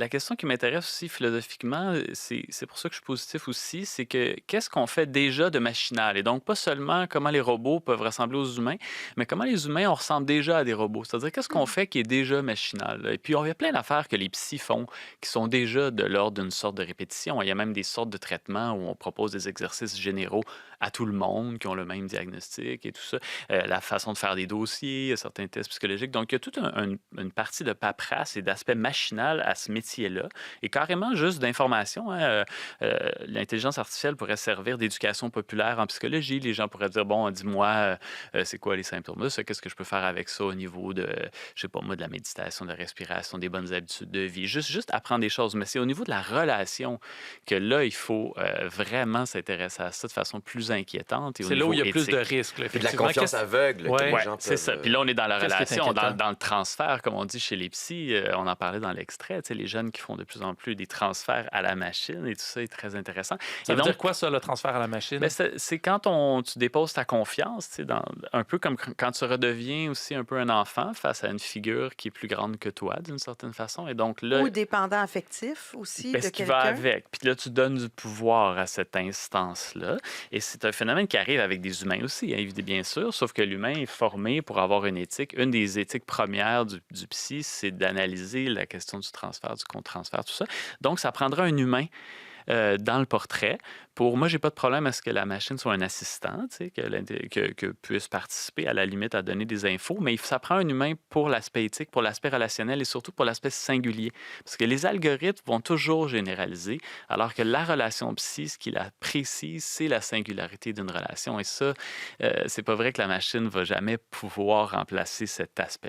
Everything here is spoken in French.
la question qui m'intéresse aussi philosophiquement, c'est pour ça que je suis positif aussi, c'est que qu'est-ce qu'on fait déjà de machinal? Et donc, pas seulement comment les robots peuvent ressembler aux humains, mais comment les humains, on ressemble déjà à des robots. C'est-à-dire, qu'est-ce qu'on Mmh. fait qui est déjà machinal? Et puis, il y a plein d'affaires que les psys font qui sont déjà de l'ordre d'une sorte de répétition. Il y a même des sortes de traitements où on propose des exercices généraux à tout le monde qui ont le même diagnostic et tout ça. La façon de faire des dossiers, certains tests psychologiques. Donc, il y a toute une partie de paperasse et d'aspect machinal à ce métier-là. Et carrément juste d'information. Hein. L'intelligence artificielle pourrait servir d'éducation populaire en psychologie. Les gens pourraient dire, bon, dis-moi, c'est quoi les symptômes de ça? Qu'est-ce que je peux faire avec ça au niveau de, je sais pas moi, de la méditation, de la respiration, des bonnes habitudes de vie? Juste apprendre des choses. Mais c'est au niveau de la relation que là, il faut vraiment s'intéresser à ça de façon plus inquiétante et au C'est là où il niveau y a plus de éthique. risques, là, Puis de la effectivement. confiance aveugle que Ouais, les Ouais, gens c'est peuvent. ça. Puis là, on est dans la qu'est-ce qui est relation, inquiétant? dans le transfert, comme on dit chez les psys. On en parlait dans l'extrait. Tu sais, les jeunes qui font de plus en plus des transferts à la machine et tout ça est très intéressant. Ça Et veut donc, dire quoi, ça, le transfert à la ben, machine? c'est quand tu déposes ta confiance, tu sais, un peu comme quand tu redeviens aussi un peu un enfant face à une figure qui est plus grande que toi, d'une certaine façon. Et donc là, Ou dépendant affectif aussi ben, de ce qui va quelqu'un. avec. Puis là, tu donnes du pouvoir à cette instance-là. Et c'est un phénomène qui arrive avec des humains aussi, hein, bien sûr, sauf que l'humain est formé pour avoir une éthique. Une des éthiques premières du psy, c'est d'analyser la question du transfert, du contre-transfert, tout ça. Donc, ça prendra un humain dans le portrait. Pour moi, j'ai pas de problème à ce que la machine soit un assistant, tu sais, que puisse participer à la limite à donner des infos, mais ça prend un humain pour l'aspect éthique, pour l'aspect relationnel et surtout pour l'aspect singulier. Parce que les algorithmes vont toujours généraliser, alors que la relation psy, ce qui la précise, c'est la singularité d'une relation. Et ça, c'est pas vrai que la machine va jamais pouvoir remplacer cet aspect-là.